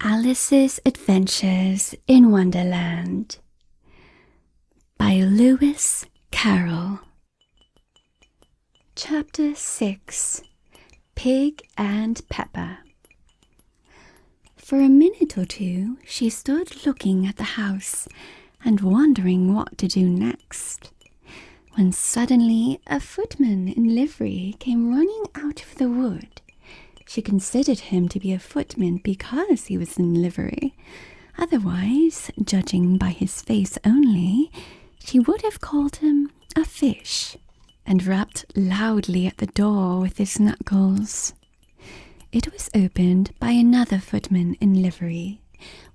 Alice's Adventures in Wonderland by Lewis Carroll. Chapter 6. Pig and Pepper. For a minute or two she stood looking at the house and wondering what to do next, when suddenly a footman in livery came running out of the wood. She considered him to be a footman because he was in livery. Otherwise, judging by his face only, she would have called him a fish, and rapped loudly at the door with his knuckles. It was opened by another footman in livery,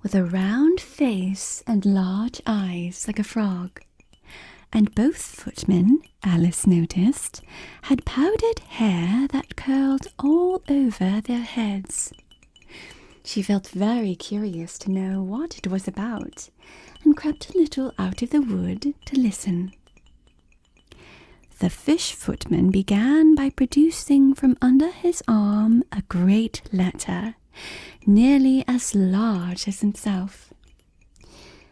with a round face and large eyes like a frog. And both footmen, Alice noticed, had powdered hair that curled all over their heads. She felt very curious to know what it was about, and crept a little out of the wood to listen. The fish footman began by producing from under his arm a great letter, nearly as large as himself.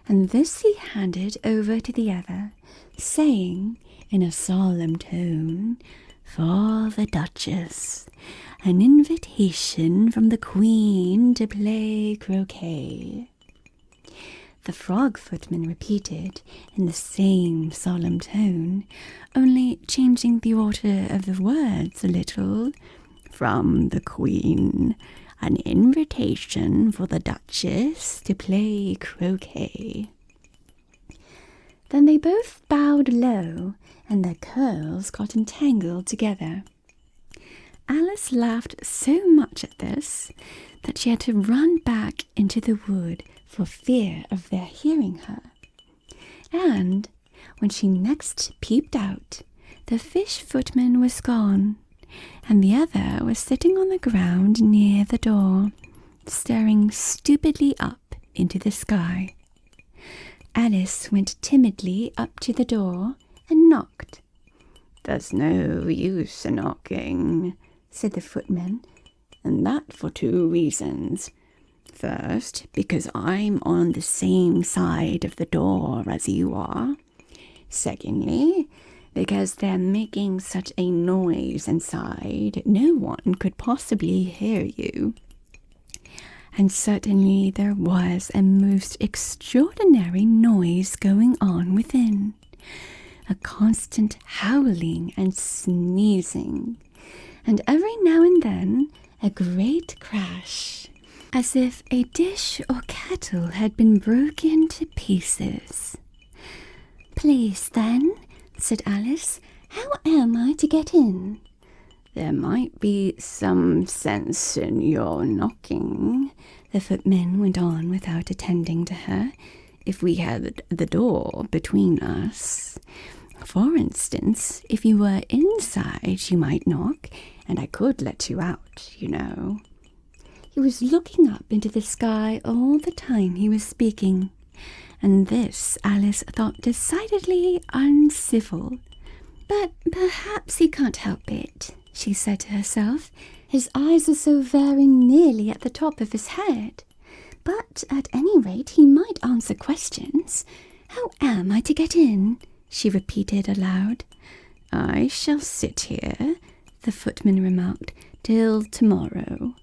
And this he handed over to the other, saying in a solemn tone, "For the Duchess, an invitation from the Queen to play croquet." The frog footman repeated in the same solemn tone, only changing the order of the words a little. "From the Queen, an invitation for the Duchess to play croquet." Then they both bowed low, and their curls got entangled together. Alice laughed so much at this that she had to run back into the wood for fear of their hearing her. And when she next peeped out, the fish footman was gone, and the other was sitting on the ground near the door, staring stupidly up into the sky. Alice went timidly up to the door and knocked. "There's no use knocking," said the footman, "and that for two reasons. First, because I'm on the same side of the door as you are. Secondly, because they're making such a noise inside, no one could possibly hear you." And certainly there was a most extraordinary noise going on within, a constant howling and sneezing, and every now and then a great crash, as if a dish or kettle had been broken to pieces. "Please, then," said Alice, "how am I to get in?" "There might be some sense in your knocking," the footman went on without attending to her, "if we had the door between us. For instance, if you were inside you might knock, and I could let you out, you know." He was looking up into the sky all the time he was speaking, and this Alice thought decidedly uncivil. "But perhaps he can't help it," she said to herself. "His eyes are so very nearly at the top of his head. But at any rate he might answer questions. How am I to get in?" she repeated aloud. "I shall sit here," the footman remarked, "till tomorrow."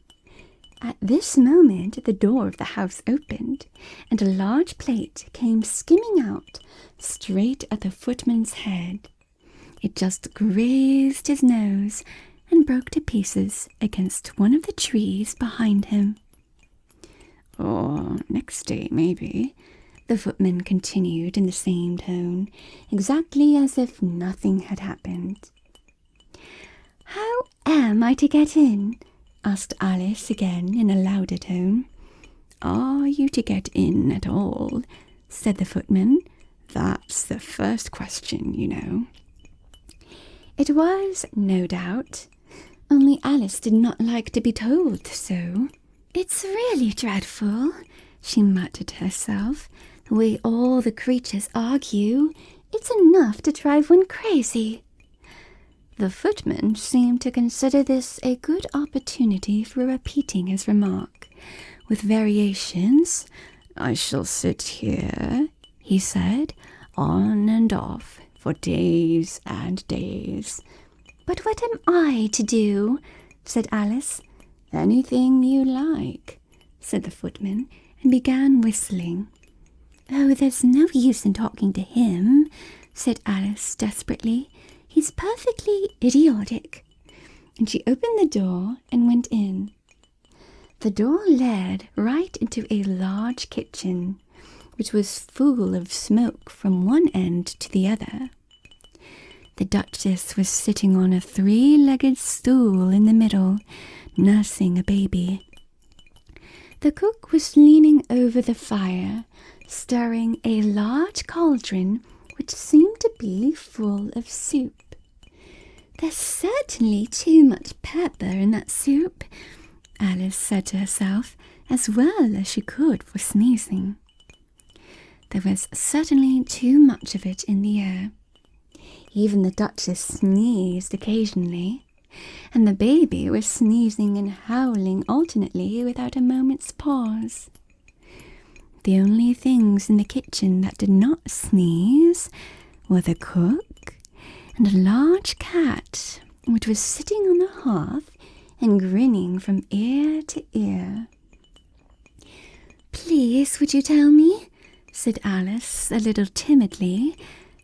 At this moment the door of the house opened, and a large plate came skimming out straight at the footman's head. It just grazed his nose and broke to pieces against one of the trees behind him. "Or next day, maybe," the footman continued in the same tone, exactly as if nothing had happened. "How am I to get in?" asked Alice again in a louder tone. "Are you to get in at all?" said the footman. "That's the first question, you know." It was, no doubt, only Alice did not like to be told so. "It's really dreadful," she muttered to herself, "the way all the creatures argue. It's enough to drive one crazy." The footman seemed to consider this a good opportunity for repeating his remark, with variations. "I shall sit here," he said, "on and off for days and days." "But what am I to do?" said Alice. "Anything you like," said the footman, and began whistling. "Oh, there's no use in talking to him," said Alice desperately. "He's perfectly idiotic." And she opened the door and went in. The door led right into a large kitchen, which was full of smoke from one end to the other. The Duchess was sitting on a three-legged stool in the middle, nursing a baby. The cook was leaning over the fire, stirring a large cauldron which seemed to be full of soup. "There's certainly too much pepper in that soup," Alice said to herself, as well as she could for sneezing. There was certainly too much of it in the air. Even the Duchess sneezed occasionally, and the baby was sneezing and howling alternately without a moment's pause. The only things in the kitchen that did not sneeze were the cook and a large cat, which was sitting on the hearth and grinning from ear to ear. "Please, would you tell me," said Alice a little timidly,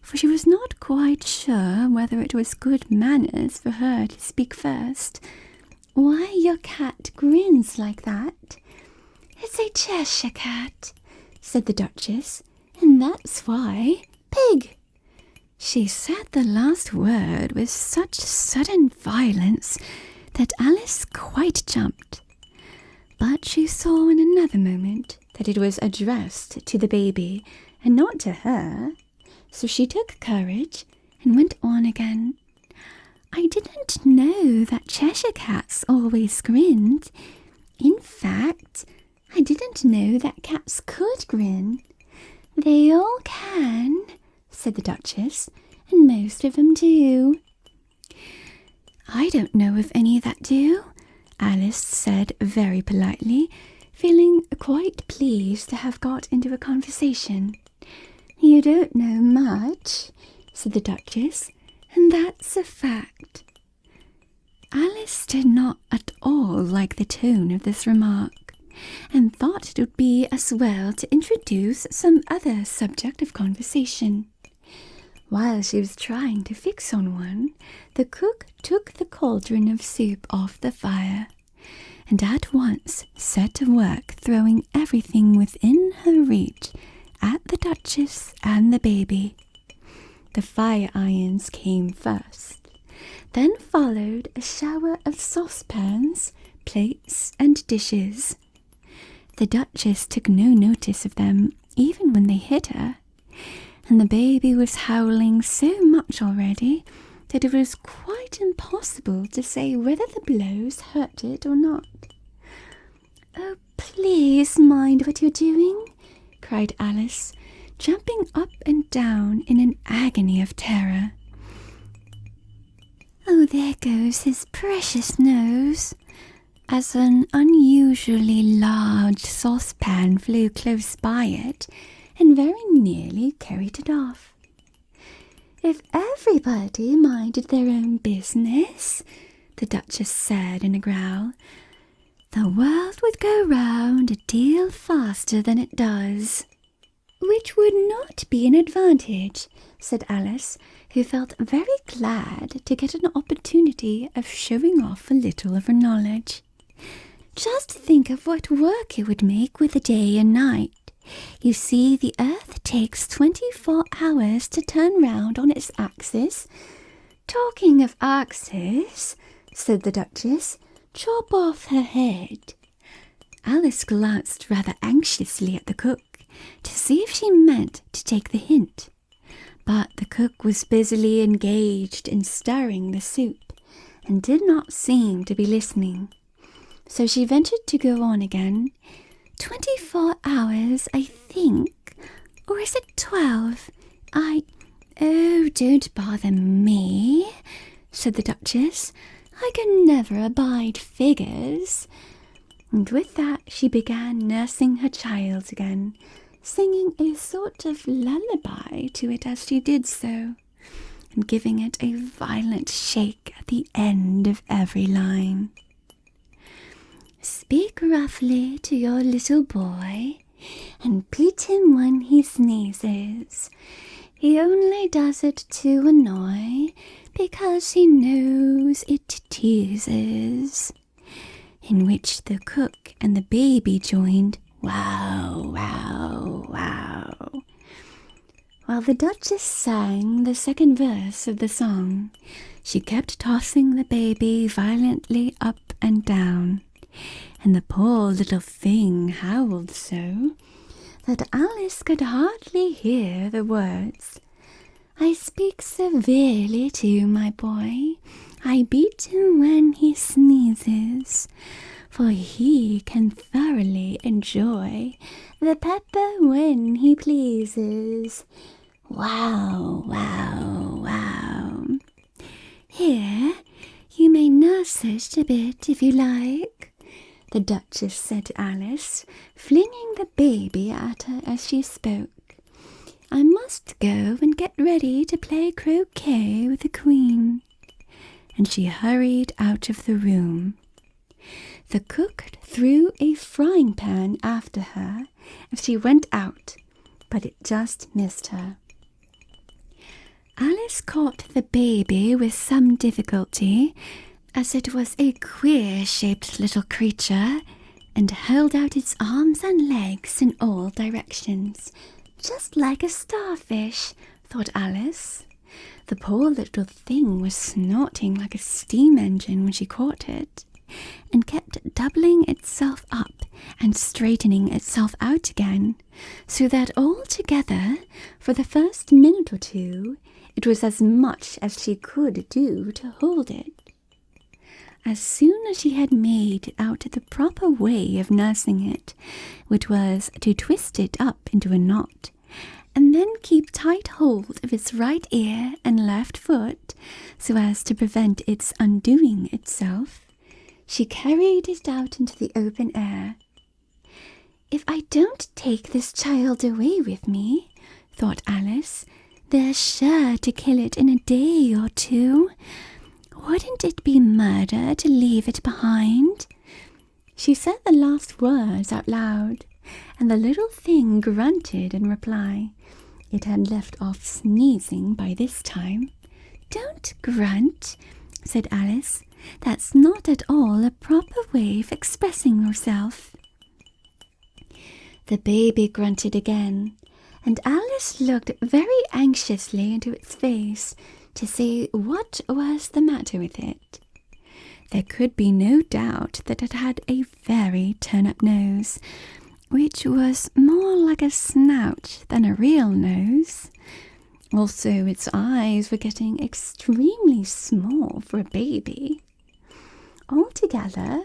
for she was not quite sure whether it was good manners for her to speak first, "why your cat grins like that?" "It's a Cheshire cat," said the Duchess, "and that's why. Pig!" She said the last word with such sudden violence that Alice quite jumped. But she saw in another moment that it was addressed to the baby and not to her, so she took courage and went on again. "I didn't know that Cheshire cats always grinned. In fact, I didn't know that cats could grin." "They all can," said the Duchess, "and most of them do." "I don't know of any that do," Alice said very politely, feeling quite pleased to have got into a conversation. "You don't know much," said the Duchess, "and that's a fact." Alice did not at all like the tone of this remark, and thought it would be as well to introduce some other subject of conversation. While she was trying to fix on one, the cook took the cauldron of soup off the fire, and at once set to work throwing everything within her reach at the Duchess and the baby. The fire irons came first. Then followed a shower of saucepans, plates, and dishes. The Duchess took no notice of them, even when they hit her, and the baby was howling so much already that it was quite impossible to say whether the blows hurt it or not. "Oh, please mind what you're doing," cried Alice, jumping up and down in an agony of terror. "Oh, there goes his precious nose," as an unusually large saucepan flew close by it and very nearly carried it off. "If everybody minded their own business," the Duchess said in a growl, "the world would go round a deal faster than it does." "Which would not be an advantage," said Alice, who felt very glad to get an opportunity of showing off a little of her knowledge. "Just think of what work it would make with a day and night. You see, the Earth takes 24 hours to turn round on its axis." "Talking of axis," said the Duchess, "chop off her head." Alice glanced rather anxiously at the cook to see if she meant to take the hint, but the cook was busily engaged in stirring the soup and did not seem to be listening. So she ventured to go on again. 24 hours, I think. Or is it 12? Oh, don't bother me," said the Duchess. "I can never abide figures." And with that she began nursing her child again, singing a sort of lullaby to it as she did so, and giving it a violent shake at the end of every line. Speak roughly to your little boy, and beat him when he sneezes. He only does it to annoy, because he knows it teases. In which the cook and the baby joined, wow, wow, wow. While the Duchess sang the second verse of the song, she kept tossing the baby violently up and down, and the poor little thing howled so that Alice could hardly hear the words. I speak severely to my boy, I beat him when he sneezes, for he can thoroughly enjoy the pepper when he pleases. Wow, wow, wow. Here, you may nurse it a bit if you like, the Duchess said to Alice, flinging the baby at her as she spoke. I must go and get ready to play croquet with the Queen. And she hurried out of the room. The cook threw a frying pan after her as she went out, but it just missed her. Alice caught the baby with some difficulty, as it was a queer-shaped little creature, and held out its arms and legs in all directions, just like a starfish, thought Alice. The poor little thing was snorting like a steam engine when she caught it, and kept doubling itself up and straightening itself out again, so that altogether, for the first minute or two, it was as much as she could do to hold it. As soon as she had made out the proper way of nursing it, which was to twist it up into a knot, and then keep tight hold of its right ear and left foot, so as to prevent its undoing itself, she carried it out into the open air. If I don't take this child away with me, thought Alice, they're sure to kill it in a day or two. Wouldn't it be murder to leave it behind? She said the last words out loud, and the little thing grunted in reply. It had left off sneezing by this time. Don't grunt, said Alice. That's not at all a proper way of expressing yourself. The baby grunted again, and Alice looked very anxiously into its face to see what was the matter with it. There could be no doubt that it had a very turn-up nose, which was more like a snout than a real nose. Also, its eyes were getting extremely small for a baby. Altogether,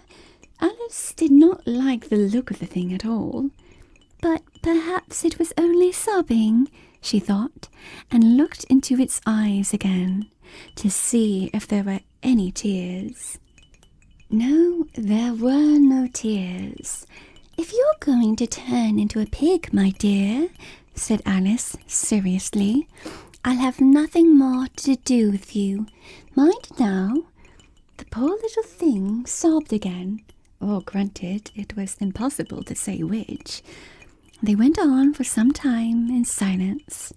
Alice did not like the look of the thing at all, but perhaps it was only sobbing, she thought, and looked into its eyes again to see if there were any tears. No, there were no tears. If you're going to turn into a pig, my dear, said Alice seriously, I'll have nothing more to do with you. Mind now. The poor little thing sobbed again, or grunted, it was impossible to say which. They went on for some time in silence.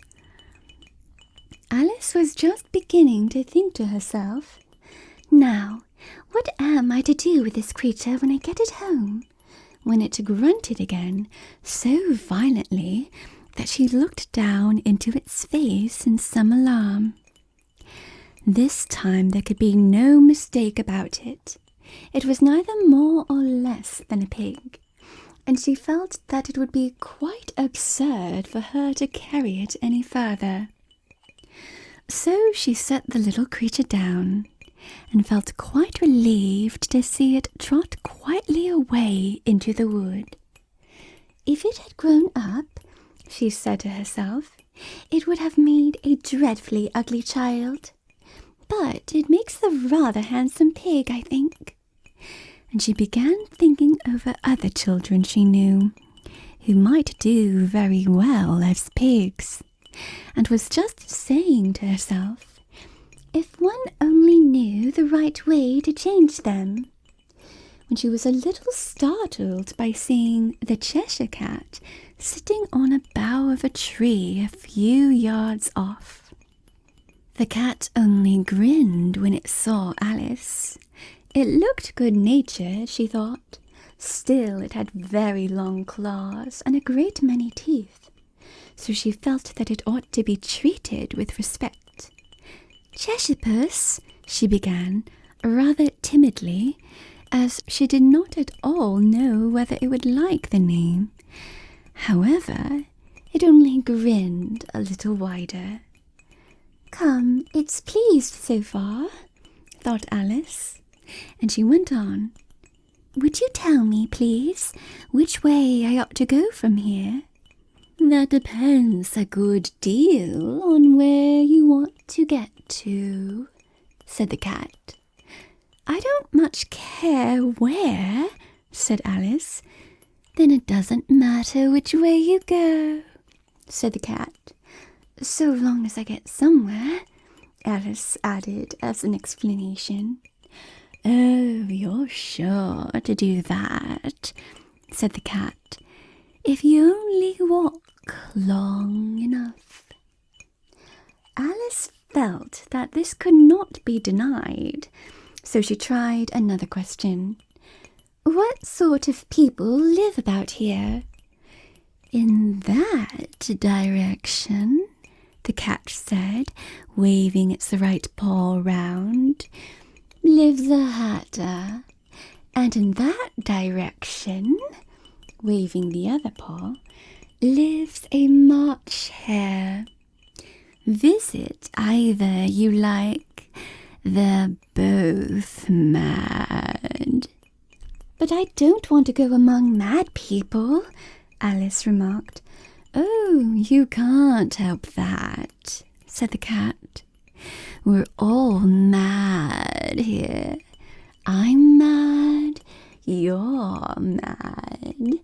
Alice was just beginning to think to herself, now, what am I to do with this creature when I get it home? When it grunted again so violently that she looked down into its face in some alarm. This time there could be no mistake about it. It was neither more or less than a pig, and she felt that it would be quite absurd for her to carry it any further. So she set the little creature down, and felt quite relieved to see it trot quietly away into the wood. If it had grown up, she said to herself, it would have made a dreadfully ugly child. But it makes a rather handsome pig, I think. and she began thinking over other children she knew who might do very well as pigs, and was just saying to herself, if one only knew the right way to change them, when she was a little startled by seeing the Cheshire Cat sitting on a bough of a tree a few yards off. The cat only grinned when it saw Alice. It looked good-natured, she thought. Still, it had very long claws and a great many teeth, so she felt that it ought to be treated with respect. Cheshire Puss, she began, rather timidly, as she did not at all know whether it would like the name. However, it only grinned a little wider. Come, it's pleased so far, thought Alice, and she went on. Would you tell me, please, which way I ought to go from here? That depends a good deal on where you want to get to, said the cat. I don't much care where, said Alice. Then it doesn't matter which way you go, said the cat. So long as I get somewhere, Alice added as an explanation. Oh, you're sure to do that, said the cat, if you only walk long enough. Alice felt that this could not be denied, so she tried another question. What sort of people live about here? In that direction, the cat said, waving its right paw round, lives a hatter, and in that direction, waving the other paw, lives a March hare. Visit either you like, they're both mad. But I don't want to go among mad people, Alice remarked. Oh, you can't help that, said the cat. We're all mad here. I'm mad, you're mad.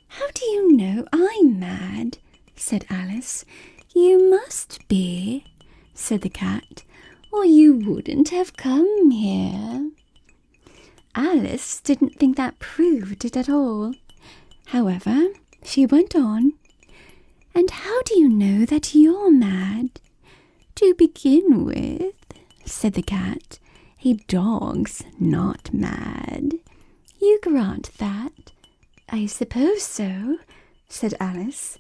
How do you know I'm mad? Said Alice. You must be, said the cat, or you wouldn't have come here. Alice didn't think that proved it at all. However, she went on. And how do you know that you're mad? To begin with, said the cat, a dog's not mad. You grant that? I suppose so, said Alice.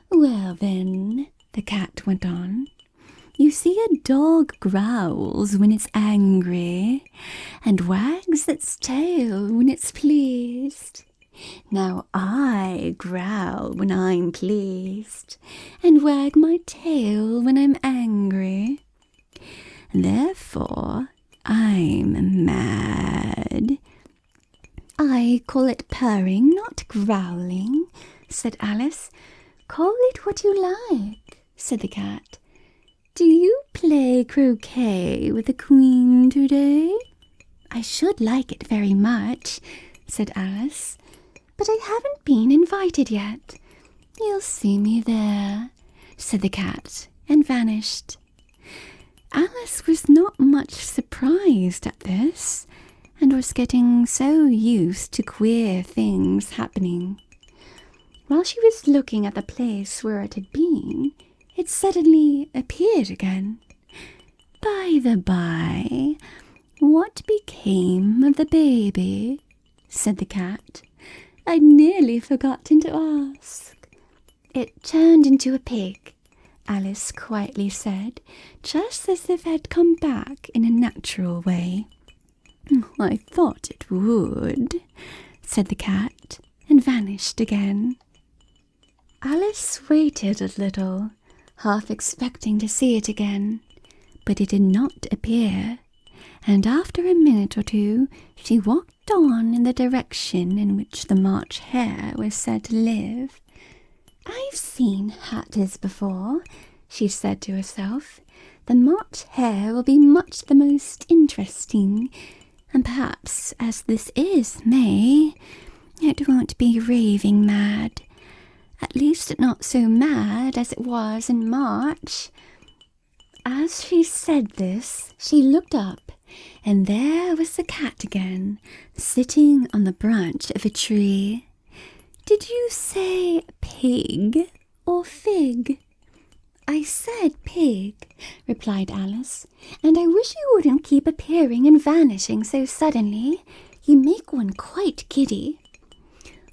Well then, the cat went on, you see a dog growls when it's angry and wags its tail when it's pleased. Now I growl when I'm pleased and wag my tail when I'm angry. Therefore, I'm mad. I call it purring, not growling, said Alice. Call it what you like, said the cat. Do you play croquet with the Queen today? I should like it very much, said Alice, but I haven't been invited yet. You'll see me there, said the cat, and vanished. Alice was not much surprised at this, and was getting so used to queer things happening. While she was looking at the place where it had been, it suddenly appeared again. By the by, what became of the baby? Said the cat. I'd nearly forgotten to ask. It turned into a pig, Alice quietly said, just as if it had come back in a natural way. I thought it would, said the cat, and vanished again. Alice waited a little, half expecting to see it again, but it did not appear, and after a minute or two she walked on in the direction in which the March hare was said to live. I've seen hatters before, she said to herself. The March hare will be much the most interesting. And perhaps, as this is May, it won't be raving mad. At least not so mad as it was in March. As she said this, she looked up, and there was the cat again, sitting on the branch of a tree. "Did you say pig or fig?" "I said pig," replied Alice, "and I wish you wouldn't keep appearing and vanishing so suddenly. You make one quite giddy."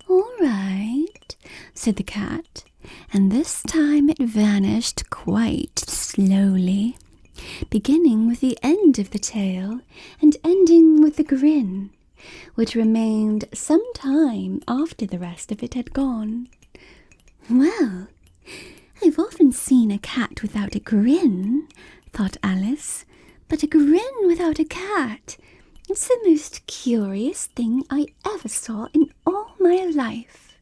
"All right," said the cat, and this time it vanished quite slowly, beginning with the end of the tail and ending with the grin, which remained some time after the rest of it had gone. "Well, I've often seen a cat without a grin," thought Alice, "but a grin without a cat, it's the most curious thing I ever saw in all my life."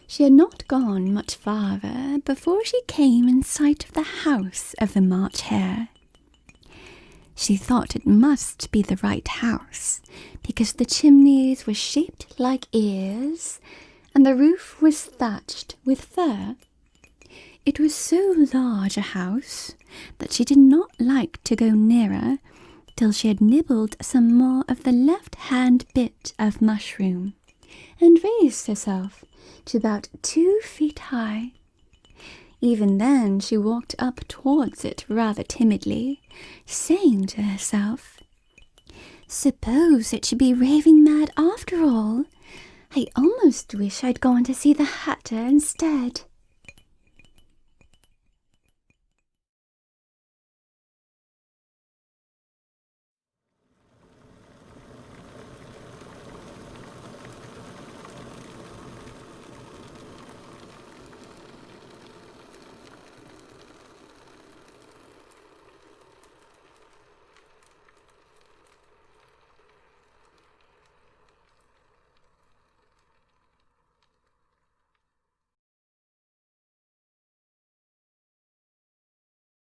She had not gone much farther before she came in sight of the house of the March Hare. She thought it must be the right house, because the chimneys were shaped like ears, and the roof was thatched with fur. It was so large a house that she did not like to go nearer till she had nibbled some more of the left-hand bit of mushroom, and raised herself to about 2 feet high. Even then she walked up towards it rather timidly, saying to herself, "Suppose it should be raving mad after all? I almost wish I'd gone to see the Hatter instead."